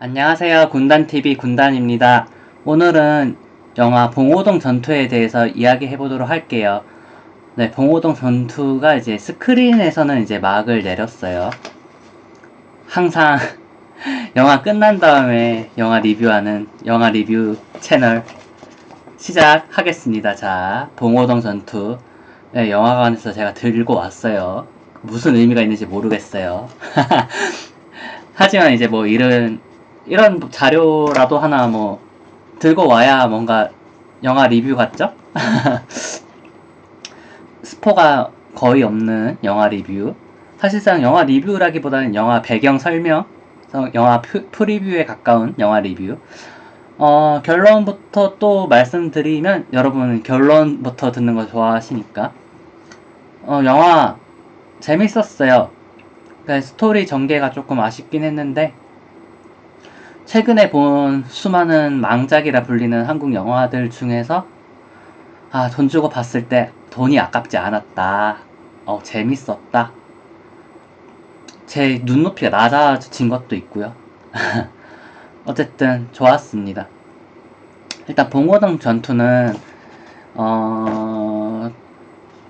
안녕하세요. 군단TV 군단입니다. 오늘은 영화 봉오동 전투에 대해서 이야기해 보도록 할게요. 네, 봉오동 전투가 이제 스크린에서는 이제 막을 내렸어요. 항상 영화 끝난 다음에 영화 리뷰하는 영화 리뷰 채널 시작하겠습니다. 자, 봉오동 전투. 네, 영화관에서 제가 들고 왔어요. 무슨 의미가 있는지 모르겠어요. 하지만 이제 뭐 이런 자료라도 하나 뭐 들고 와야 뭔가 영화 리뷰 같죠? 스포가 거의 없는 영화 리뷰. 사실상 영화 리뷰라기보다는 영화 배경 설명, 영화 프리뷰에 가까운 영화 리뷰. 결론부터 또 말씀드리면 여러분 결론부터 듣는 거 좋아하시니까 영화 재밌었어요. 그러니까 스토리 전개가 조금 아쉽긴 했는데 최근에 본 수많은 망작이라 불리는 한국 영화들 중에서 돈 주고 봤을 때 돈이 아깝지 않았다. 재밌었다. 제 눈높이가 낮아진 것도 있고요. 어쨌든 좋았습니다. 일단 봉오동 전투는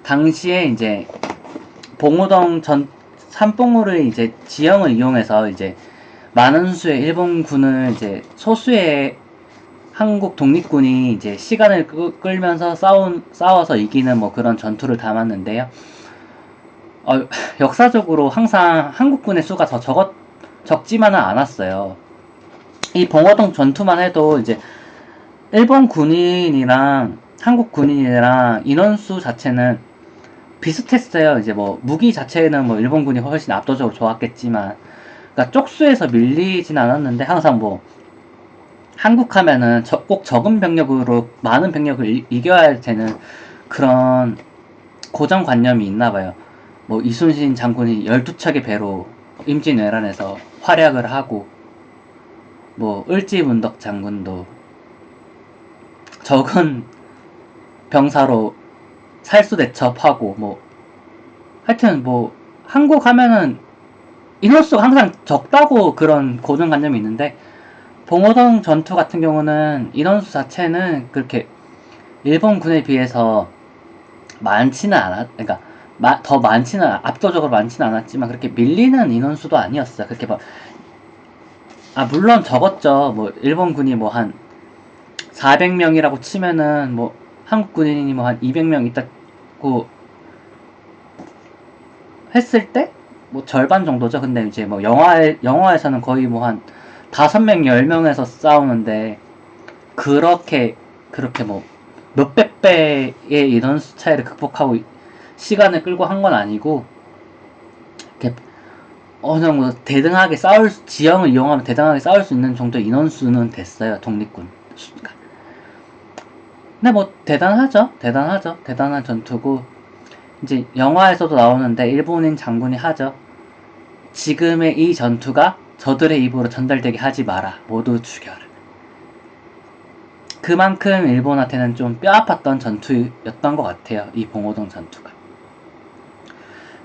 당시에 이제 봉오동 산봉우를 이제 지형을 이용해서 이제 많은 수의 일본군을 이제 소수의 한국 독립군이 이제 시간을 끌면서 싸워서 이기는 뭐 그런 전투를 담았는데요. 역사적으로 항상 한국군의 수가 더 적지만은 않았어요. 이 봉오동 전투만 해도 이제 일본 군인이랑 한국 군인이랑 인원수 자체는 비슷했어요. 이제 뭐 무기 자체는 뭐 일본군이 훨씬 압도적으로 좋았겠지만, 그러니까 쪽수에서 밀리진 않았는데 항상 뭐 한국 하면은 꼭 적은 병력으로 많은 병력을 이겨야 되는 그런 고정관념이 있나봐요. 뭐 이순신 장군이 12척의 배로 임진왜란에서 활약을 하고, 뭐 을지문덕 장군도 적은 병사로 살수대첩하고, 뭐 하여튼 뭐 한국 하면은 인원수가 항상 적다고 그런 고정관념이 있는데, 봉오동 전투 같은 경우는 인원수 자체는 그렇게 일본군에 비해서 그러니까 더 압도적으로 많지는 않았지만 그렇게 밀리는 인원수도 아니었어요. 그렇게 물론 적었죠. 뭐 일본군이 뭐 한 400명이라고 치면은 뭐 한국 군인이 뭐 한 200명 있다고 했을 때 뭐 절반 정도죠. 근데 이제 뭐 영화에서는 거의 뭐 한 5명, 10명에서 싸우는데 그렇게 뭐 몇백 배의 인원수 차이를 극복하고 시간을 끌고 한 건 아니고, 이렇게 어느 정도 지형을 이용하면 대등하게 싸울 수 있는 정도의 인원수는 됐어요. 독립군 수가. 근데 뭐 대단하죠. 대단한 전투고, 이제 영화에서도 나오는데 일본인 장군이 하죠. 지금의 이 전투가 저들의 입으로 전달되게 하지 마라. 모두 죽여라. 그만큼 일본한테는 좀 뼈아팠던 전투였던 것 같아요. 이 봉오동 전투가.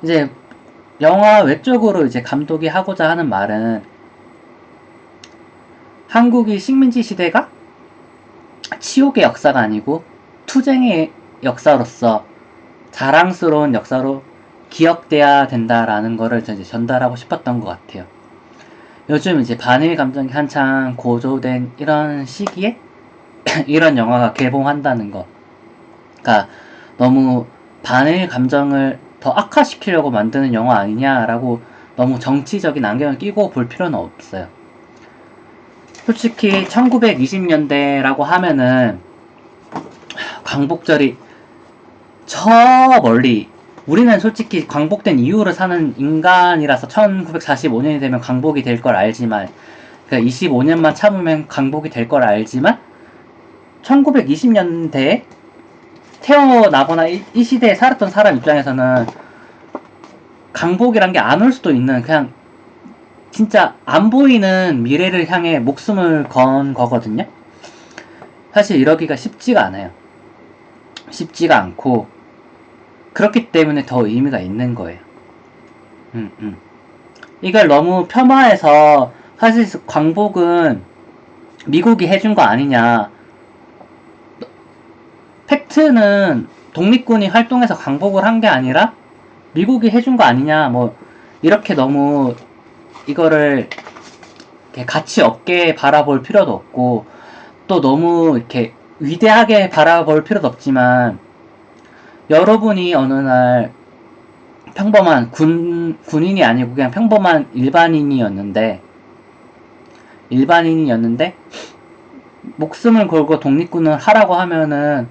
이제 영화 외적으로 이제 감독이 하고자 하는 말은, 한국이 식민지 시대가 치욕의 역사가 아니고 투쟁의 역사로서 자랑스러운 역사로 기억돼야 된다라는 거를 이제 전달하고 싶었던 것 같아요. 요즘 이제 반일 감정이 한창 고조된 이런 시기에 이런 영화가 개봉한다는 거, 그러니까 너무 반일 감정을 더 악화시키려고 만드는 영화 아니냐라고 너무 정치적인 안경을 끼고 볼 필요는 없어요. 솔직히 1920년대라고 하면은 광복절이 저 멀리, 우리는 솔직히 광복된 이후를 사는 인간이라서 1945년이 되면 광복이 될 걸 알지만, 그러니까 25년만 참으면 광복이 될 걸 알지만 1920년대에 태어나거나 이 시대에 살았던 사람 입장에서는 광복이란 게 안 올 수도 있는, 그냥 진짜 안 보이는 미래를 향해 목숨을 건 거거든요. 사실 이러기가 쉽지가 않아요. 쉽지가 않고, 그렇기 때문에 더 의미가 있는 거예요. 이걸 너무 폄하해서 사실 광복은 미국이 해준 거 아니냐. 팩트는 독립군이 활동해서 광복을 한 게 아니라 미국이 해준 거 아니냐. 뭐 이렇게 너무 이거를 이렇게 가치 없게 바라볼 필요도 없고, 또 너무 이렇게 위대하게 바라볼 필요도 없지만, 여러분이 어느 날 평범한 군인이 아니고 그냥 평범한 일반인이었는데 목숨을 걸고 독립군을 하라고 하면은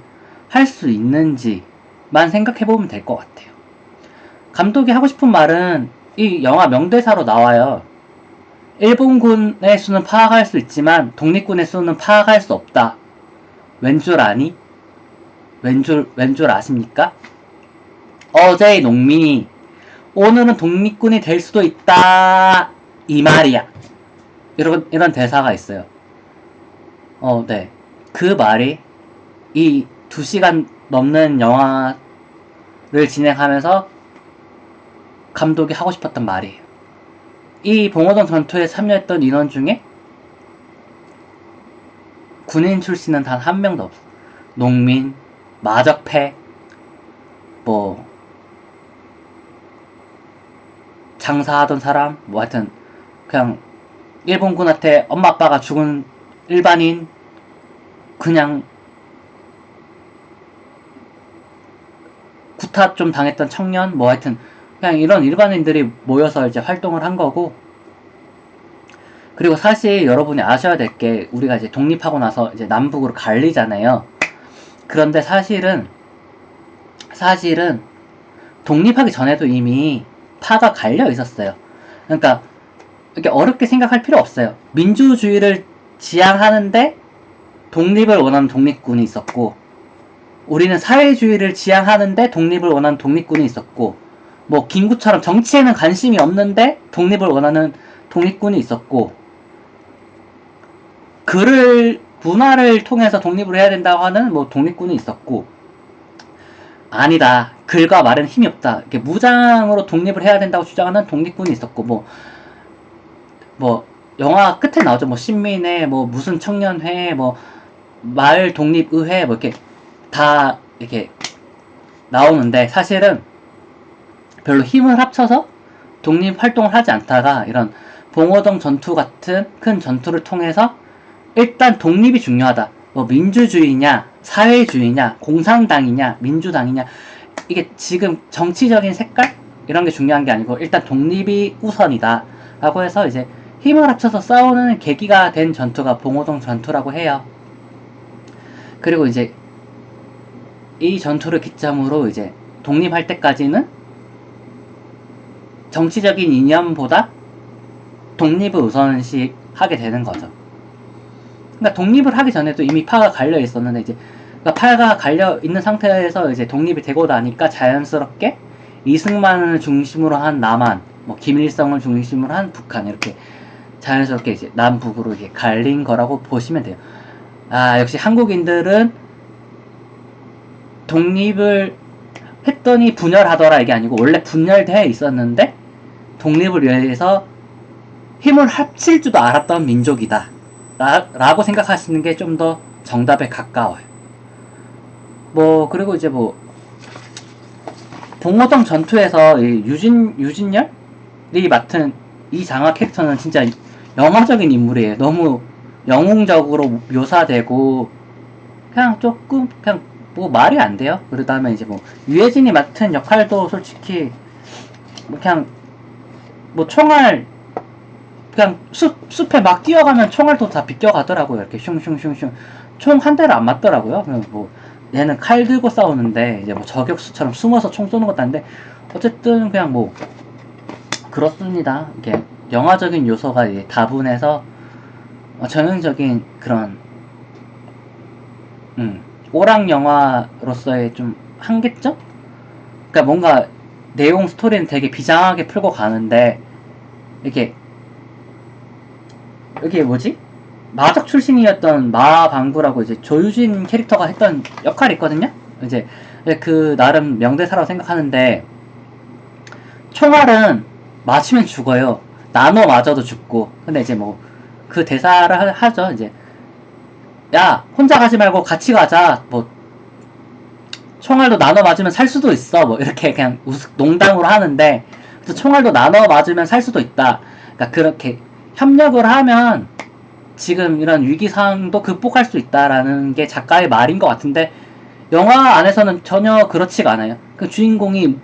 할 수 있는지만 생각해보면 될 것 같아요. 감독이 하고 싶은 말은 이 영화 명대사로 나와요. 일본군의 수는 파악할 수 있지만 독립군의 수는 파악할 수 없다. 왠 줄 아니? 왠 줄 아십니까? 어제의 농민이 오늘은 독립군이 될 수도 있다. 이 말이야. 이런 대사가 있어요. 네. 그 말이 이 2시간 넘는 영화를 진행하면서 감독이 하고 싶었던 말이에요. 이 봉오동 전투에 참여했던 인원 중에 군인 출신은 단 한 명도 없어. 농민, 마적패, 뭐 장사하던 사람, 뭐 하여튼 그냥 일본군한테 엄마 아빠가 죽은 일반인, 그냥 구타 좀 당했던 청년, 뭐 하여튼 그냥 이런 일반인들이 모여서 이제 활동을 한 거고. 그리고 사실 여러분이 아셔야 될 게, 우리가 이제 독립하고 나서 이제 남북으로 갈리잖아요. 그런데 사실은 독립하기 전에도 이미 파가 갈려 있었어요. 그러니까 이렇게 어렵게 생각할 필요 없어요. 민주주의를 지향하는데 독립을 원하는 독립군이 있었고, 우리는 사회주의를 지향하는데 독립을 원하는 독립군이 있었고, 뭐 김구처럼 정치에는 관심이 없는데 독립을 원하는 독립군이 있었고, 문화를 통해서 독립을 해야 된다고 하는 뭐 독립군이 있었고, 아니다, 글과 말은 힘이 없다, 이렇게 무장으로 독립을 해야 된다고 주장하는 독립군이 있었고, 뭐 영화 끝에 나오죠. 뭐 신민회, 뭐 무슨 청년회, 뭐 마을 독립의회, 뭐 이렇게 다 이렇게 나오는데, 사실은 별로 힘을 합쳐서 독립 활동을 하지 않다가 이런 봉오동 전투 같은 큰 전투를 통해서 일단 독립이 중요하다. 뭐 민주주의냐, 사회주의냐, 공산당이냐, 민주당이냐, 이게 지금 정치적인 색깔 이런 게 중요한 게 아니고 일단 독립이 우선이다 라고 해서 이제 힘을 합쳐서 싸우는 계기가 된 전투가 봉오동 전투라고 해요. 그리고 이제 이 전투를 기점으로 이제 독립할 때까지는 정치적인 이념보다 독립을 우선시 하게 되는 거죠. 그러니까 독립을 하기 전에도 이미 파가 갈려 있었는데, 이제 그러니까 파가 갈려 있는 상태에서 이제 독립이 되고 나니까 자연스럽게 이승만을 중심으로 한 남한, 뭐 김일성을 중심으로 한 북한, 이렇게 자연스럽게 이제 남북으로 이렇게 갈린 거라고 보시면 돼요. 아, 역시 한국인들은 독립을 했더니 분열하더라, 이게 아니고 원래 분열되어 있었는데 독립을 위해서 힘을 합칠 줄도 알았던 민족이다 라고 생각하시는 게 좀 더 정답에 가까워요. 뭐 그리고 이제 뭐 봉오동 전투에서 유진열이 맡은 이 장하 캐릭터는 진짜 영화적인 인물이에요. 너무 영웅적으로 묘사되고 그냥 조금 그냥 뭐 말이 안 돼요. 그 다음에 이제 뭐 유해진이 맡은 역할도 솔직히 뭐 그냥 뭐 총알 그냥 숲에 막 뛰어가면 총알도 다 비껴가더라고요. 이렇게 슝슝슝슝 총 한 대를 안 맞더라고요. 뭐 얘는 칼 들고 싸우는데 이제 뭐 저격수처럼 숨어서 총 쏘는 것도 아닌데, 어쨌든 그냥 뭐 그렇습니다. 이게 영화적인 요소가 이제 다분해서 전형적인 그런 오락 영화로서의 좀 한계점? 그러니까 뭔가 내용 스토리는 되게 비장하게 풀고 가는데, 이게 뭐지? 마적 출신이었던 마방구라고 이제 조유진 캐릭터가 했던 역할이 있거든요? 이제 그 나름 명대사라고 생각하는데, 총알은 맞으면 죽어요. 나눠 맞아도 죽고. 근데 이제 뭐 그 대사를 하죠. 이제 야 혼자 가지 말고 같이 가자. 뭐 총알도 나눠 맞으면 살 수도 있어. 뭐 이렇게 그냥 농담으로 하는데 총알도 나눠 맞으면 살 수도 있다. 그러니까 그렇게 협력을 하면 지금 이런 위기 상황도 극복할 수 있다라는 게 작가의 말인 것 같은데 영화 안에서는 전혀 그렇지가 않아요. 그 주인공이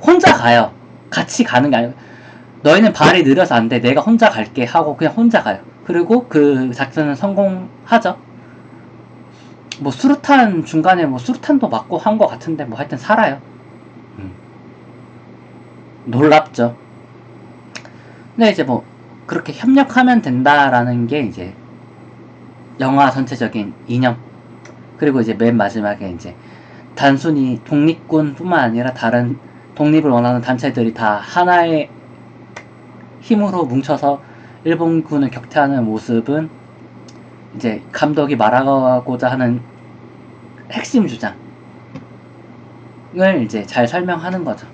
혼자 가요. 같이 가는 게 아니고 너희는 발이 느려서 안 돼. 내가 혼자 갈게 하고 그냥 혼자 가요. 그리고 그 작전은 성공하죠. 뭐 수류탄 중간에 뭐 수류탄도 맞고 한 것 같은데 뭐 하여튼 살아요. 놀랍죠. 근데 이제 뭐 그렇게 협력하면 된다라는 게 이제 영화 전체적인 이념. 그리고 이제 맨 마지막에 이제 단순히 독립군뿐만 아니라 다른 독립을 원하는 단체들이 다 하나의 힘으로 뭉쳐서 일본군을 격퇴하는 모습은 이제 감독이 말하고자 하는 핵심 주장을 이제 잘 설명하는 거죠.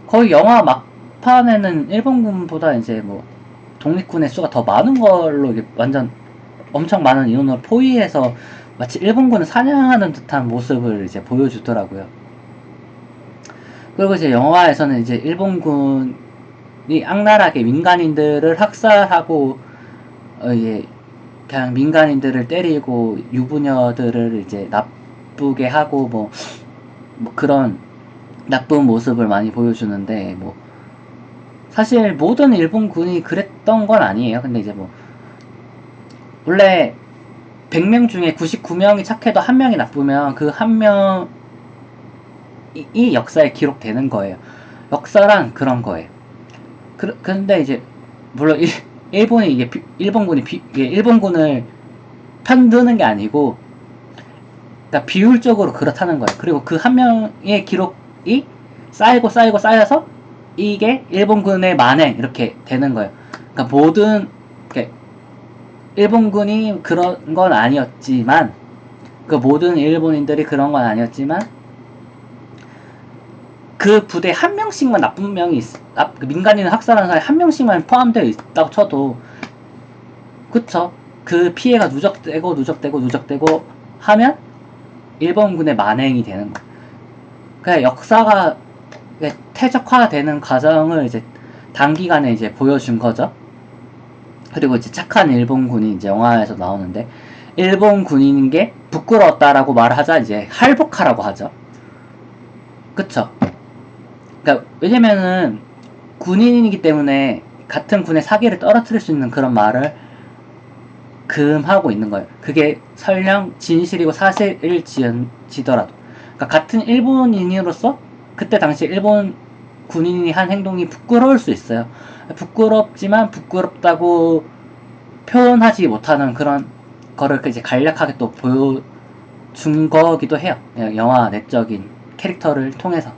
거의 영화 막판에는 일본군보다 이제 뭐 독립군의 수가 더 많은 걸로 완전 엄청 많은 인원을 포위해서 마치 일본군을 사냥하는 듯한 모습을 이제 보여주더라고요. 그리고 이제 영화에서는 이제 일본군이 악랄하게 민간인들을 학살하고 이제 그냥 민간인들을 때리고 유부녀들을 이제 나쁘게 하고 뭐 그런 나쁜 모습을 많이 보여주는데 뭐 사실 모든 일본군이 그랬던 건 아니에요. 근데 이제 뭐 원래 100명 중에 99명이 착해도 한 명이 나쁘면 그 한 명이 역사에 기록되는 거예요. 역사란 그런 거예요. 근데 이제 물론 일본이 이게 일본군이 일본군을 편드는 게 아니고 그러니까 비율적으로 그렇다는 거예요. 그리고 그 한 명의 기록이 쌓여서 이게 일본군의 만행 이렇게 되는 거예요. 그러니까 모든 일본군이 그런 건 아니었지만 그 모든 일본인들이 그런 건 아니었지만 그 부대에 한 명씩만 나쁜 명이 민간인 학살하는 사람이 한 명씩만 포함되어 있다고 쳐도 그쵸. 그 피해가 누적되고 하면 일본군의 만행이 되는 거예요. 그냥 역사가 퇴적화되는 과정을 이제 단기간에 이제 보여준 거죠. 그리고 이제 착한 일본군이 이제 영화에서 나오는데 일본 군인인 게 부끄러웠다라고 말하자 이제 할복하라고 하죠. 그쵸? 그러니까 왜냐면은 군인이기 때문에 같은 군의 사기를 떨어뜨릴 수 있는 그런 말을 금하고 있는 거예요. 그게 설령 진실이고 사실일지더라도. 그러니까 같은 일본인으로서 그때 당시 일본 군인이 한 행동이 부끄러울 수 있어요. 부끄럽지만 부끄럽다고 표현하지 못하는 그런 거를 이제 간략하게 또 보여준 거기도 해요. 영화 내적인 캐릭터를 통해서.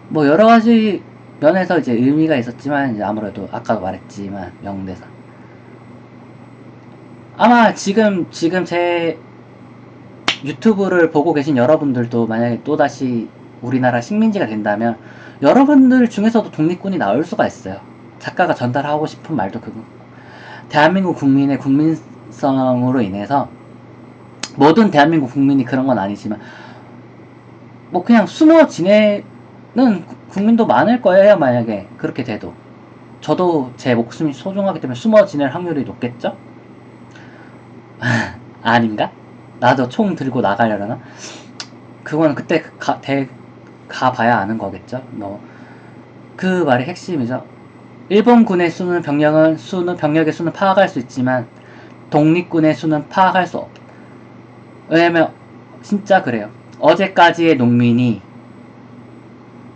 뭐 여러 가지 면에서 이제 의미가 있었지만 이제 아무래도 아까도 말했지만 명대사. 아마 지금 제 유튜브를 보고 계신 여러분들도 만약에 또다시 우리나라 식민지가 된다면 여러분들 중에서도 독립군이 나올 수가 있어요. 작가가 전달하고 싶은 말도 그거. 대한민국 국민의 국민성으로 인해서 모든 대한민국 국민이 그런 건 아니지만 뭐 그냥 숨어 지내는 국민도 많을 거예요. 만약에 그렇게 돼도 저도 제 목숨이 소중하기 때문에 숨어 지낼 확률이 높겠죠? 아닌가? 나도 총 들고 나가려나? 그거는 그때 가봐야 아는 거겠죠? 뭐 그 말이 핵심이죠. 일본군의 병력의 수는 파악할 수 있지만 독립군의 수는 파악할 수 없. 왜냐면 진짜 그래요. 어제까지의 농민이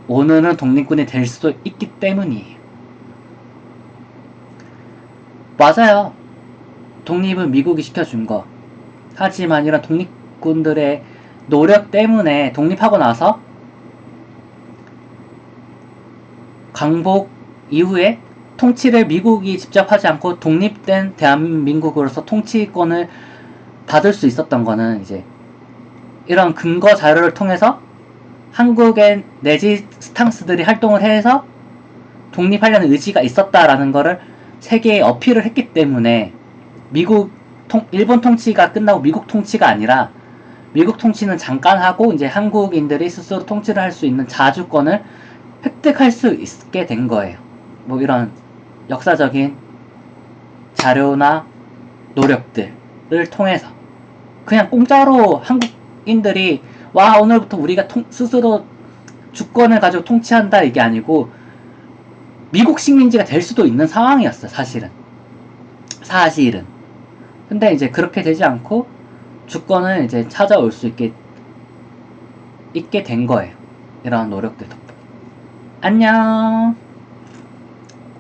오늘은 독립군이 될 수도 있기 때문이에요. 맞아요. 독립은 미국이 시켜준 거. 하지만 이런 독립군들의 노력 때문에 독립하고 나서 광복 이후에 통치를 미국이 직접 하지 않고 독립된 대한민국으로서 통치권을 받을 수 있었던 거는 이제 이런 근거 자료를 통해서 한국의 레지스탕스들이 활동을 해서 독립하려는 의지가 있었다라는 거를 세계에 어필을 했기 때문에 일본 통치가 끝나고 미국 통치가 아니라 미국 통치는 잠깐 하고 이제 한국인들이 스스로 통치를 할 수 있는 자주권을 획득할 수 있게 된 거예요. 뭐 이런 역사적인 자료나 노력들을 통해서 그냥 공짜로 한국인들이 와 오늘부터 우리가 스스로 주권을 가지고 통치한다 이게 아니고 미국 식민지가 될 수도 있는 상황이었어요. 사실은 근데 이제 그렇게 되지 않고 주권을 이제 찾아올 수 있게 된 거예요. 이런 노력들 덕분에. 안녕.